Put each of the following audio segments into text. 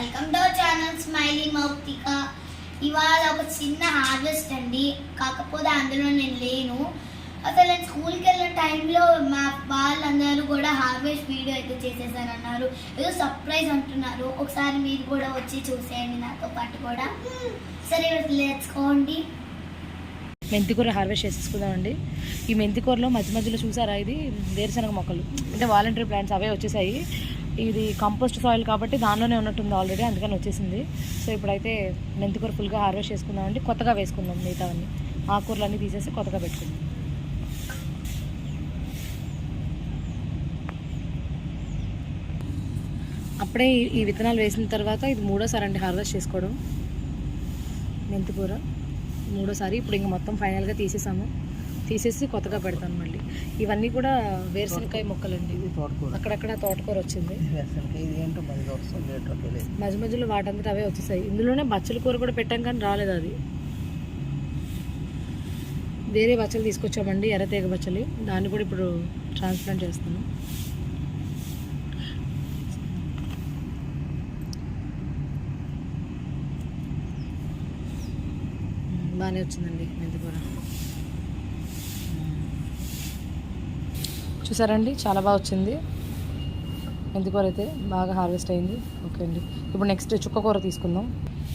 Welcome to our channel smiley Mouktika. ఇవాళ ఒక చిన్న హార్వెస్ట్ అండి, కాకపోతే అందులో నేను లేను. అసలు నేను స్కూల్కి వెళ్ళిన టైంలో మా వాళ్ళందరూ కూడా హార్వెస్ట్ వీడియో అయితే చేసేసారన్నారు. ఏదో సర్ప్రైజ్ అంటున్నారు. ఒకసారి మీరు కూడా వచ్చి చూసేయండి నాతో పాటు కూడా. సరే లేచుకోండి. మెంతికూర హార్వెస్ట్ చేసేసుకుందామండి. ఈ మెంతికూరలో మధ్య మధ్యలో చూసారా, ఇది వేరుశనగ మొక్కలు అంటే వాలంటరీ ప్లాంట్స్ అవే వచ్చేసాయి. ఇది కంపోస్ట్ సాయిల్ కాబట్టి దానిలోనే ఉన్నట్టుంది ఆల్రెడీ, అందుకని వచ్చేసింది. సో ఇప్పుడైతే మెంతికూర ఫుల్గా హార్వెస్ట్ చేసుకుందామండి. కొత్తగా వేసుకుందాం మిగతావన్నీ, ఆకుకూరలన్నీ తీసేసి కొత్తగా పెట్టుకుందాం. అప్పుడే ఈ విత్తనాలు వేసిన తర్వాత ఇది మూడోసారి అండి హార్వెస్ట్ చేసుకోవడం మెంతికూర, మూడోసారి. ఇప్పుడు ఇంక మొత్తం ఫైనల్గా తీసేసి కొత్తగా పెడతాను మళ్ళీ. ఇవన్నీ కూడా వేరుశనకాయ మొక్కలండి. అక్కడక్కడ తోటకూర వచ్చింది. మధ్య మధ్యలో వాటంతా అవే వచ్చేసాయి. ఇందులోనే బచ్చల కూర కూడా పెట్టాం కానీ రాలేదు. అది వేరే బచ్చలు తీసుకొచ్చామండి, ఎర్రతీగ బచ్చలి. దాన్ని కూడా ఇప్పుడు ట్రాన్స్ప్లాంట్ చేస్తాను. బాగానే వచ్చిందండి మెంతికూర. చూసారండి, చాలా బాగా వచ్చింది మెంతికూర అయితే, బాగా హార్వెస్ట్ అయింది. ఓకే అండి, ఇప్పుడు నెక్స్ట్ చుక్కకూర తీసుకుందాం.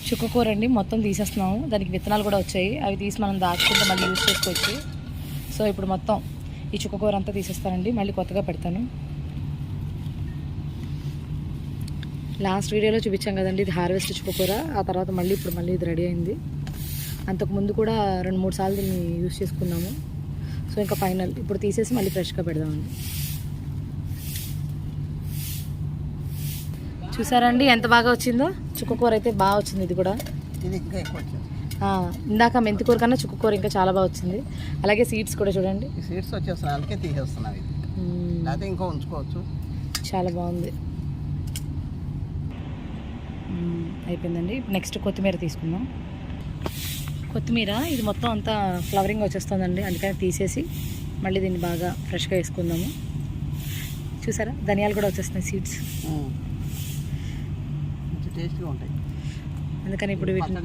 చుక్కకూర అండి మొత్తం తీసేస్తున్నాము. దానికి విత్తనాలు కూడా వచ్చాయి, అవి తీసి మనం దాచుకుంటే మళ్ళీ యూజ్ చేసుకోవచ్చు. సో ఇప్పుడు మొత్తం ఈ చుక్కకూర అంతా తీసేస్తానండి, మళ్ళీ కొత్తగా పెడతాను. లాస్ట్ వీడియోలో చూపించాం కదండి ఇది హార్వెస్ట్ చుక్కకూర. ఆ తర్వాత మళ్ళీ ఇది రెడీ అయింది. అంతకుముందు కూడా 2-3 సార్లు దీన్ని యూజ్ చేసుకున్నాము. సో ఇంకా ఫైనల్ ఇప్పుడు తీసేసి మళ్ళీ ఫ్రెష్గా పెడదామండి. చూసారండి ఎంత బాగా వచ్చిందో. చుక్కకూర అయితే బాగా వచ్చింది. ఇది కూడా ఇందాక మెంతికూర కన్నా చుక్కకూర ఇంకా చాలా బాగా వచ్చింది. అలాగే సీడ్స్ కూడా చూడండి, సీడ్స్ వచ్చేసరికి తీసేస్తున్నాయి. ఇంకా ఉంచుకోవచ్చు. చాలా బాగుంది. అయిపోయిందండి. నెక్స్ట్ కొత్తిమీర తీసుకుందాం. కొత్తిమీర ఇది మొత్తం అంతా ఫ్లవరింగ్ వచ్చేస్తుందండి, అందుకని తీసేసి మళ్ళీ దీన్ని బాగా ఫ్రెష్గా వేసుకుందాము. చూసారా, ధనియాలు కూడా వచ్చేస్తున్నాయి, సీడ్స్ టేస్ట్గా ఉంటాయి. అందుకని ఇప్పుడు వీటిని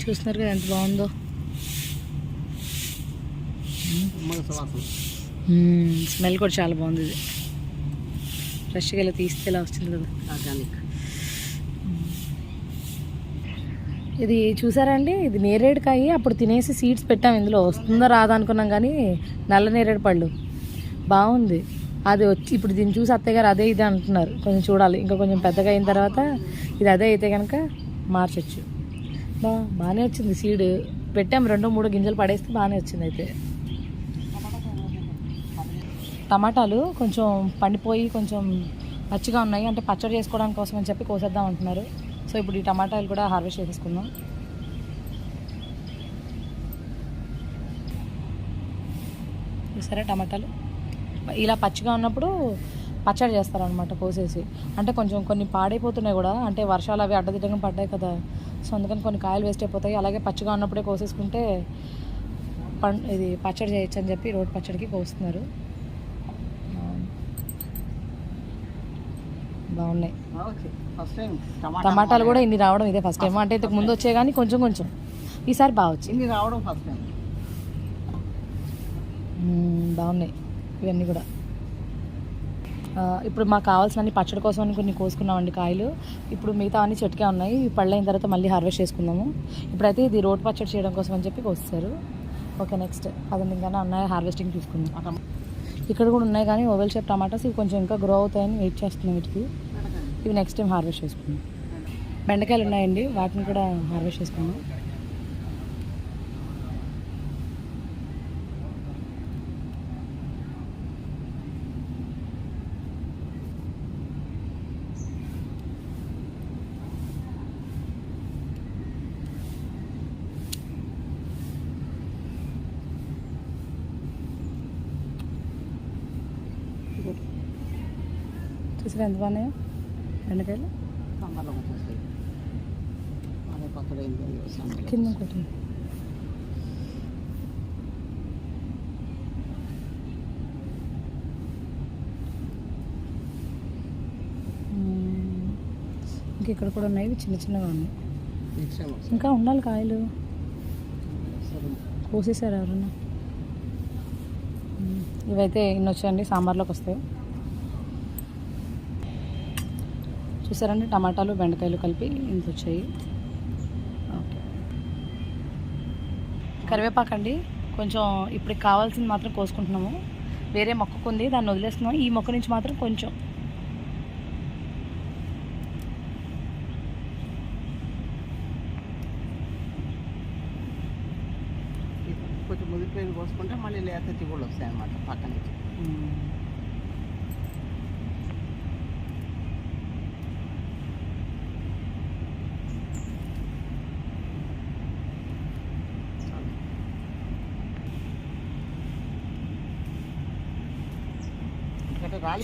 చూస్తున్నారు కదా ఎంత బాగుందో. స్మెల్ కూడా చాలా బాగుంది. ఇది ఫ్రెష్గా ఇలా తీస్తే ఇలా వస్తుంది కదా. ఇది చూసారా అండి, ఇది నేరేడుకాయ. అప్పుడు తినేసి సీడ్స్ పెట్టాము, ఇందులో వస్తుందో రాదా అనుకున్నాం, కానీ నల్ల నేరేడు పళ్ళు బాగుంది. అది వచ్చి ఇప్పుడు దీన్ని చూసి అత్తయ్య గారు అదే ఇదే అంటున్నారు. కొంచెం చూడాలి, ఇంకా కొంచెం పెద్దగా అయిన తర్వాత ఇది అదే అయితే కనుక మార్చచ్చు. బాగానే వచ్చింది. సీడ్ పెట్టాము, 2-3 గింజలు పడేస్తే బాగానే వచ్చింది. అయితే టమాటాలు కొంచెం పండిపోయి కొంచెం పచ్చిగా ఉన్నాయి, అంటే పచ్చడి చేసుకోవడానికి కోసం అని చెప్పి కోసేద్దాం అంటున్నారు. సో ఇప్పుడు ఈ టమాటాలు కూడా హార్వెస్ట్ చేసేసుకుందాం. చూసారా, టమాటాలు ఇలా పచ్చిగా ఉన్నప్పుడు పచ్చడి చేస్తారనమాట కోసేసి. అంటే కొంచెం కొన్ని పాడైపోతున్నాయి కూడా, అంటే వర్షాలు అవి అడ్డదిడ్డంగా పడ్డాయి కదా. సో అందుకని కొన్ని కాయలు వేస్ట్ అయిపోతాయి. అలాగే పచ్చిగా ఉన్నప్పుడే కోసేసుకుంటే ఇది పచ్చడి చేయొచ్చు అని చెప్పి రోటి పచ్చడికి కోస్తున్నారు. బాగున్నాయి. టమాటాలు కూడా ఇన్ని రావడం ఇదే ఫస్ట్ టైం. అంటే ఇంతకు ముందు వచ్చాయి కానీ కొంచెం ఈసారి బాగా వచ్చింది రావడం ఫస్ట్ టైం. బాగున్నాయి ఇవన్నీ కూడా. ఇప్పుడు మాకు కావాల్సిన పచ్చడి కోసం అని కొన్ని కోసుకున్నామండి కాయలు. ఇప్పుడు మిగతా అన్ని చెట్టుకే ఉన్నాయి. పళ్ళు అయిన తర్వాత మళ్ళీ హార్వెస్ట్ చేసుకుందాము. ఇప్పుడైతే ఇది రోటి పచ్చడి చేయడం కోసం అని చెప్పి కోస్తారు. ఓకే, నెక్స్ట్ అదండి ఇంకా అన్నయ్య హార్వెస్టింగ్ చూసుకుందాం. ఇక్కడ కూడా ఉన్నాయి కానీ ఓవెల్ షేప్ టమాటాస్, ఇవి కొంచెం ఇంకా గ్రో అవుతాయని వెయిట్ చేస్తున్నాం వీటికి. ఇవి నెక్స్ట్ టైం హార్వెస్ట్ చేసుకుందాం. బెండకాయలు ఉన్నాయండి, వాటిని కూడా హార్వెస్ట్ చేసుకుందాం. చూసారా ఎంత బాగున్నాయో. బెండకాయలు సాంబార్లోకి వచ్చేస్తాయి. అదే పచ్చడి ఏంటి సాంబార్. కింద ఒకటి ఇంకా ఇక్కడ కూడా ఉన్నాయి, ఇవి చిన్న చిన్నగా ఉన్నాయి. నెక్స్ట్ టైం వస్తుంది. ఇంకా ఉండాలి కాయలు, సరే. కోసేసారు ఎవరన్నా. ఇవైతే ఇన్ని వచ్చాయండి, సాంబార్లోకి వస్తాయి. చూసారండి, టమాటాలు బెండకాయలు కలిపి ఇంత వచ్చాయి. ఓకే, కరివేపాకండి కొంచెం ఇప్పుడు కావాల్సింది మాత్రం కోసుకుంటున్నాము. వేరే మొక్కకు ఉంది, దాన్ని వదిలేస్తున్నాము. ఈ మొక్క నుంచి మాత్రం కొంచెం కొంచెం ముదిరిపోయి కోసుకుంటే మళ్ళీ లేత చిగుళ్ళు వస్తాయి అన్నమాట పక్క నుంచి.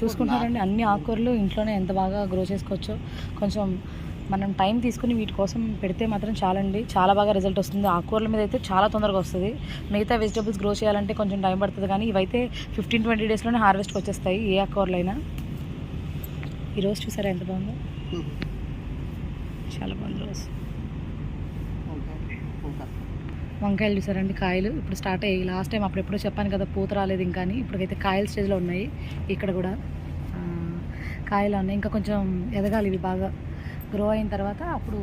చూసుకుంటారండి, అన్ని ఆకుకూరలు ఇంట్లోనే ఎంత బాగా గ్రో చేసుకోవచ్చో. కొంచెం మనం టైం తీసుకుని వీటి కోసం పెడితే మాత్రం చాలండి, చాలా బాగా రిజల్ట్ వస్తుంది. ఆకుకూరల మీద అయితే చాలా తొందరగా వస్తుంది. మిగతా వెజిటబుల్స్ గ్రో చేయాలంటే కొంచెం టైం పడుతుంది, కానీ ఇవైతే 15-20 డేస్లోనే హార్వెస్ట్కి వచ్చేస్తాయి ఏ ఆకుకూరలైనా. ఈరోజు చూసారా ఎంత బాగుందో, చాలా బాగుంది రోజు. వంకాయలు చూసారండి, కాయలు ఇప్పుడు స్టార్ట్ అయ్యాయి. లాస్ట్ టైం అప్పుడెప్పుడో చెప్పాను కదా, పూత రాలేదు ఇంకా అని. ఇప్పటికైతే కాయల స్టేజ్లో ఉన్నాయి. ఇక్కడ కూడా కాయలు ఉన్నాయి, ఇంకా కొంచెం ఎదగాలి. ఇవి బాగా గ్రో అయిన తర్వాత అప్పుడు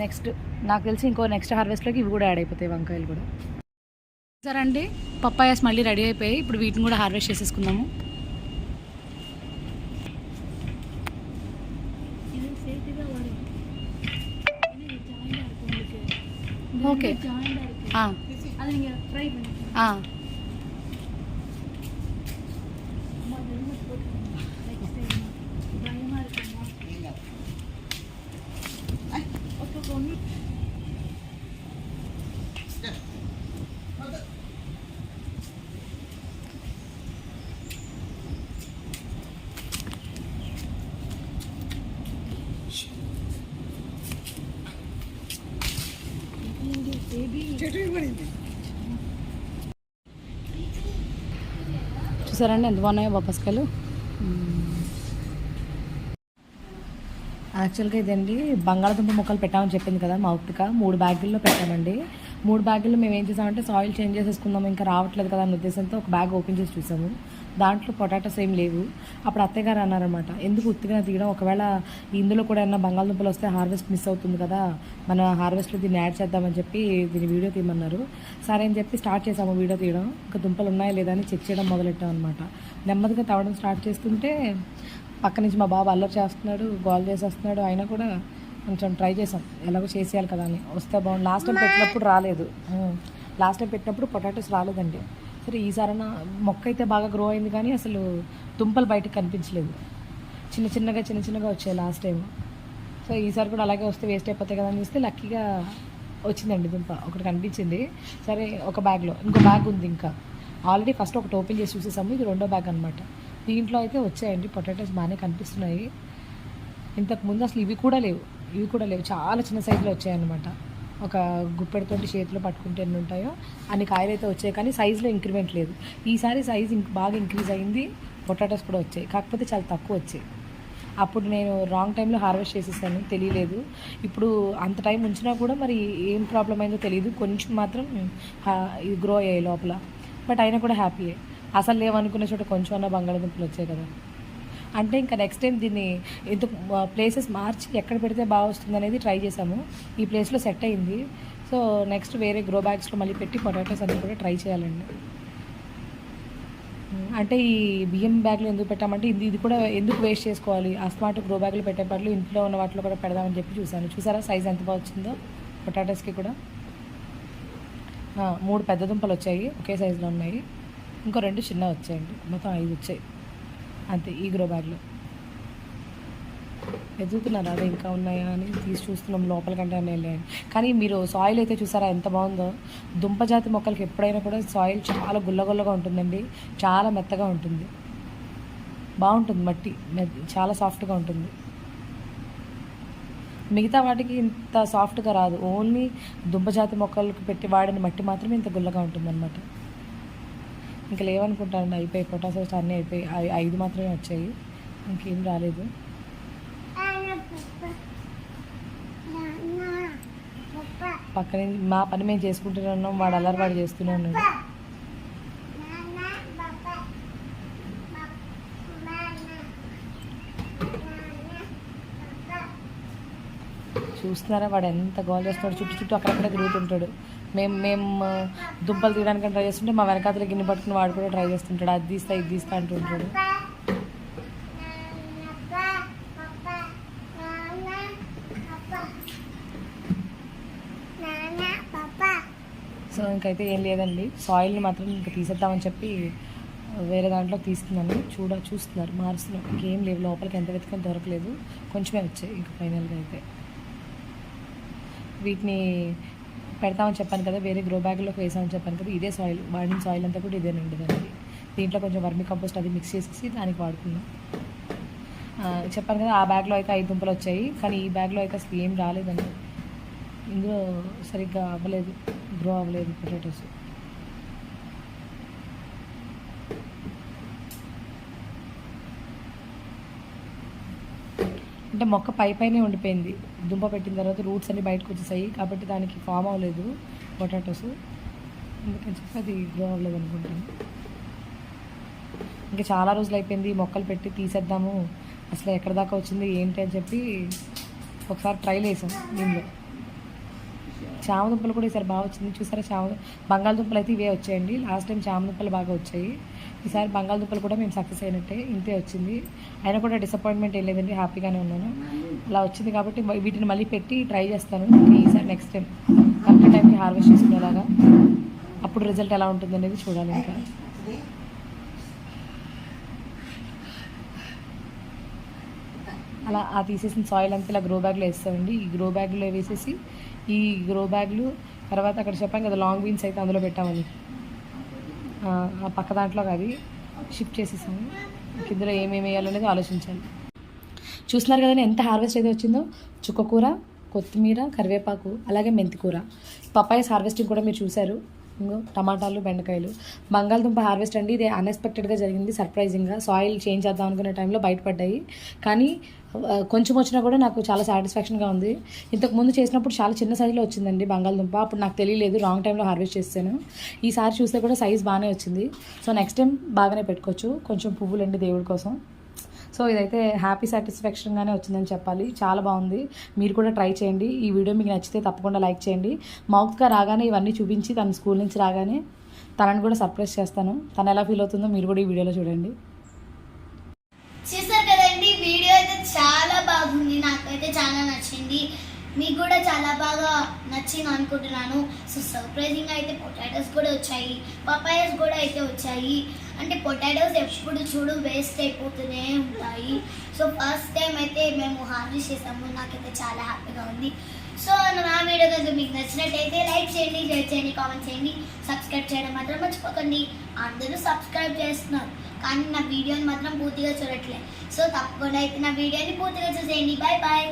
నెక్స్ట్ నాకు తెలిసి ఇంకో నెక్స్ట్ హార్వెస్ట్లోకి ఇవి కూడా యాడ్ అయిపోతాయి, వంకాయలు కూడా. సరే అండి, పప్పాయాస్ మళ్ళీ రెడీ అయిపోయాయి. ఇప్పుడు వీటిని కూడా హార్వెస్ట్ చేసేసుకుందాము. ఓకే, చూసారండి ఎంత బాగున్నాయో బొప్పస్కాయలు. యాక్చువల్గా ఇదండి బంగాళదుంప మొక్కలు పెట్టామని చెప్పింది కదా మా ఉప్పిక, 3 బ్యాగుల్లో పెట్టామండి. 3 బ్యాగుల్లో మేము ఏం చేసామంటే సాయిల్ చేంజ్ చేసేసుకుందాం, ఇంకా రావట్లేదు కదా అన్న ఉద్దేశంతో ఒక బ్యాగ్ ఓపెన్ చేసి చూసాము. దాంట్లో పొటాటోస్ ఏం లేవు. అప్పుడు అత్తయ్య గారు అన్నారనమాట, ఎందుకు ఉత్తిగా తీయడం, ఒకవేళ ఇందులో కూడా ఏమన్నా బంగాళదుంపలు వస్తే హార్వెస్ట్ మిస్ అవుతుంది కదా, మన హార్వెస్ట్లో దీన్ని యాడ్ చేద్దామని చెప్పి దీన్ని వీడియో తీయమన్నారు. సరే అని చెప్పి స్టార్ట్ చేసాము వీడియో తీయడం. ఇంకా దుంపలు ఉన్నాయా లేదా అని చెక్ చేయడం మొదలెట్టాం అనమాట. నెమ్మదిగా తవ్వడం స్టార్ట్ చేస్తుంటే పక్క నుంచి మా బాబు అల్లరి చేస్తున్నాడు, గోల్ చేసేస్తున్నాడు. అయినా కూడా కొంచెం ట్రై చేసాం, ఎలాగో చేసేయాలి కదా అని. వస్తే బాగుంది. లాస్ట్ టైం పెట్టినప్పుడు రాలేదు, లాస్ట్ టైం పెట్టినప్పుడు పొటాటోస్ రాలేదండి. సరే ఈసారైనా మొక్క అయితే బాగా గ్రో అయింది, కానీ అసలు దుంపలు బయటకు కనిపించలేదు. చిన్న చిన్నగా వచ్చాయి లాస్ట్ టైం. సో ఈసారి కూడా అలాగే వస్తే వేస్ట్ అయిపోతాయి కదా అని చూస్తే లక్కీగా వచ్చిందండి దుంప, ఒకటి కనిపించింది. సరే ఒక బ్యాగ్లో ఇంకో బ్యాగ్ ఉంది, ఇంకా ఆల్రెడీ ఫస్ట్ ఒకటి ఓపెన్ చేసి చూసేసాము, ఇది రెండో బ్యాగ్ అనమాట. దీంట్లో అయితే వచ్చాయండి పొటాటోస్, బాగానే కనిపిస్తున్నాయి. ఇంతకుముందు అసలు ఇవి కూడా లేవు, చాలా చిన్న సైజులో వచ్చాయన్నమాట. ఒక గుప్పెడితోటి చేతిలో పట్టుకుంటే ఎన్ని ఉంటాయో అన్ని కాయలు అయితే వచ్చాయి, కానీ సైజులో ఇంక్రిమెంట్ లేదు. ఈసారి సైజు బాగా ఇంక్రీజ్ అయింది, పొటాటోస్ కూడా వచ్చాయి, కాకపోతే చాలా తక్కువ వచ్చాయి. అప్పుడు నేను రాంగ్ టైంలో హార్వెస్ట్ చేసేసాను, తెలియలేదు. ఇప్పుడు అంత టైం ఉంచినా కూడా మరి ఏం ప్రాబ్లం అయిందో తెలియదు, కొంచెం మాత్రం ఇది గ్రో అయ్యాయి లోపల. బట్ అయినా కూడా హ్యాపీయే. అసలు లేవనుకున్న చోట కొంచెం అన్న బంగాళదుంపలు వచ్చాయి కదా. అంటే ఇంకా నెక్స్ట్ టైం దీన్ని ఎందుకు ప్లేసెస్ మార్చి ఎక్కడ పెడితే బాగా వస్తుంది అనేది ట్రై చేసాము. ఈ ప్లేస్లో సెట్ అయింది. సో నెక్స్ట్ వేరే గ్రో బ్యాగ్స్లో మళ్ళీ పెట్టి పొటాటోస్ అన్నీ కూడా ట్రై చేయాలండి. అంటే ఈ బియ్యం బ్యాగ్లో ఎందుకు పెట్టామంటే ఇది కూడా ఎందుకు వేస్ట్ చేసుకోవాలి, అస్మార్ట్ గ్రో బ్యాగ్లో పెట్టే బదులు ఇంట్లో ఉన్న వాటిలో కూడా పెడదామని చెప్పి చూసాను. చూసారా సైజ్ ఎంత బాగా వచ్చిందో పొటాటోస్కి కూడా. 3 పెద్ద దుంపలు వచ్చాయి, ఒకే సైజులో ఉన్నాయి. ఇంకో 2 చిన్న వచ్చాయండి, మొత్తం 5 వచ్చాయి అంతే ఈ గ్రో బ్యాగ్లో. ఎదుగుతున్నారు అదే ఇంకా ఉన్నాయా అని తీసి చూస్తున్నాం, లోపల కంటే అన్నీ వెళ్ళాయని. కానీ మీరు సాయిల్ అయితే చూసారా ఎంత బాగుందో. దుంప జాతి మొక్కలకి ఎప్పుడైనా కూడా సాయిల్ చాలా గుల్లగుల్లగా ఉంటుందండి, చాలా మెత్తగా ఉంటుంది, బాగుంటుంది. మట్టి చాలా సాఫ్ట్గా ఉంటుంది. మిగతా వాటికి ఇంత సాఫ్ట్గా రాదు. ఓన్లీ దుంపజాతి మొక్కలకు పెట్టి వాడిన మట్టి మాత్రమే ఇంత గుల్లగా ఉంటుందన్నమాట. ఇంకా లేవనుకుంటానండి, అయిపోయి పొటాసోస్ అన్నీ అయిపోయి 5 మాత్రమే వచ్చాయి, ఇంకేం రాలేదు. పక్కన మా పని మేము చేసుకుంటూనే ఉన్నాం, వాడు అల్లరి వాడు చేస్తూనే ఉన్నాడు. చూస్తున్నారా వాడు ఎంత గోల్ చేస్తున్నాడు, చుట్టూ అక్కడక్కడ తిరుగుతుంటాడు. మేము దుంపలు తీయడానికి ట్రై చేస్తుంటే మా వెనకాతల గిన్నె పట్టుకుని వాడు కూడా ట్రై చేస్తుంటాడు, అది తీస్తా ఇది తీస్తా అంటుంటాడు. సో ఇంకైతే ఏం లేదండి, సాయిల్ని మాత్రం ఇంకా తీసేద్దామని చెప్పి వేరే దాంట్లో తీసుకున్నాను. చూస్తున్నారు, మారుస్తున్నాం. ఇంకేం లేవు, లోపలికి ఎంత వెతకని దొరకలేదు, కొంచెమే వచ్చాయి. ఇంకా ఫైనల్గా అయితే వీటిని పెడతామని చెప్పాను కదా, వేరే గ్రో బ్యాగ్లోకి వేసామని చెప్పాను కదా, ఇదే సాయిల్, వాడిన సాయిల్ అంతా కూడా ఇదేనండి. దానికి దీంట్లో కొంచెం వర్మి కంపోస్ట్ అది మిక్స్ చేసేసి దానికి వాడుకున్నాం. చెప్పాను కదా, ఆ బ్యాగ్లో అయితే 5 దుంపలు వచ్చాయి, కానీ ఈ బ్యాగ్లో అయితే అసలు ఏం రాలేదండి. ఇందులో సరిగ్గా అవ్వలేదు, గ్రో అవ్వలేదు పొటాటోస్. అంటే మొక్క పైనే ఉండిపోయింది, దుంప పెట్టిన తర్వాత రూట్స్ అన్ని బయటకు వచ్చేసాయి, కాబట్టి దానికి ఫామ్ అవ్వలేదు పొటాటోస్, అందుకని చెప్పి అది గ్రో అవ్వలేదు అనుకుంటాను. ఇంకా చాలా రోజులు అయిపోయింది మొక్కలు పెట్టి తీసేద్దాము, అసలు ఎక్కడ దాకా వచ్చింది ఏంటి అని చెప్పి ఒకసారి ట్రైల్ వేసాం. దీనిలో చామదుంపలు కూడా ఈసారి బాగా వచ్చింది, చూసారా. బంగాళదుంపలు అయితే ఇవే వచ్చాయండి, లాస్ట్ టైం చామదుంపలు బాగా వచ్చాయి, ఈసారి బంగాళదుంపలు కూడా మేము సక్సెస్ అయినట్టే, ఇంతే వచ్చింది. అయినా కూడా డిసప్పాయింట్మెంట్ ఏం లేదండి, హ్యాపీగానే ఉన్నాను. అలా వచ్చింది కాబట్టి వీటిని మళ్ళీ పెట్టి ట్రై చేస్తాను ఈసారి, నెక్స్ట్ టైం కరెక్ట్ టైంకి హార్వెస్ట్ చేసుకునేలాగా. అప్పుడు రిజల్ట్ ఎలా ఉంటుంది అనేది చూడాలి. ఇంకా అలా ఆ తీసేసిన సాయిల్ అంతా ఇలా గ్రో బ్యాగ్లో వేస్తామండి. ఈ గ్రో బ్యాగ్లో వేసేసి ఈ గ్రో బ్యాగ్లు తర్వాత అక్కడ చెప్పాను కదా లాంగ్ బీన్స్ అయితే అందులో పెట్టామని, ఆ పక్క దాంట్లో అది షిఫ్ట్ చేసేసాము. ఇందులో ఏమేమి వేయాలనేది ఆలోచించాలి. చూస్తున్నారు కదండి ఎంత హార్వెస్ట్ అయితే వచ్చిందో, చుక్కకూర, కొత్తిమీర, కరివేపాకు, అలాగే మెంతికూర. పపాయస్ హార్వెస్టింగ్ కూడా మీరు చూశారు. ఇంకో టమాటాలు, బెండకాయలు. బంగాళదుంప హార్వెస్ట్ అండి, ఇది అన్ఎక్స్పెక్టెడ్గా జరిగింది, సర్ప్రైజింగ్గా. సాయిల్ చేంజ్ చేద్దాం అనుకునే టైంలో బయటపడ్డాయి, కానీ కొంచెం వచ్చినా కూడా నాకు చాలా సాటిస్ఫాక్షన్గా ఉంది. ఇంతకుముందు చేసినప్పుడు చాలా చిన్న సైజులో వచ్చిందండి బంగాళదుంప, అప్పుడు నాకు తెలియలేదు, రాంగ్ టైంలో హార్వెస్ట్ చేస్తాను. ఈసారి చూస్తే కూడా సైజ్ బాగానే వచ్చింది. సో నెక్స్ట్ టైం బాగానే పెట్టుకోవచ్చు, కొంచెం పువ్వులండి దేవుడి కోసం. సో ఇదైతే హ్యాపీ సాటిస్ఫాక్షన్గానే వచ్చిందని చెప్పాలి, చాలా బాగుంది. మీరు కూడా ట్రై చేయండి. ఈ వీడియో మీకు నచ్చితే తప్పకుండా లైక్ చేయండి. మౌత్గా రాగానే ఇవన్నీ చూపించి తన స్కూల్ నుంచి రాగానే తనని కూడా సర్ప్రైజ్ చేస్తాను. తను ఎలా ఫీల్ అవుతుందో మీరు కూడా ఈ వీడియోలో చూడండి. చూసారు కదండి, వీడియో అయితే చాలా బాగుంది, నాకైతే చాలా నచ్చింది, మీకు కూడా చాలా బాగా నచ్చింది అనుకుంటున్నాను. సో సర్ప్రైజింగ్ అయితే పొటాటోస్ కూడా వచ్చాయి, పపాయాస్ కూడా అయితే వచ్చాయి. అంటే పొటాటోస్ ఎప్పుడు చూడు వేస్ట్ అయిపోతూనే ఉంటాయి. సో ఫస్ట్ టైం అయితే మేము హార్వెస్ట్ చేసాము, నాకైతే చాలా హ్యాపీగా ఉంది. సో నా వీడియో కనుక మీకు నచ్చినట్టయితే లైక్ చేయండి, షేర్ చేయండి, కామెంట్ చేయండి, సబ్స్క్రైబ్ చేయడం మాత్రం మర్చిపోకండి. అందరూ సబ్స్క్రైబ్ చేస్తున్నారు కానీ నా వీడియోని మాత్రం పూర్తిగా చూడట్లేదు. సో తప్పకుండా అయితే నా వీడియోని పూర్తిగా చూసేయండి. Bye bye.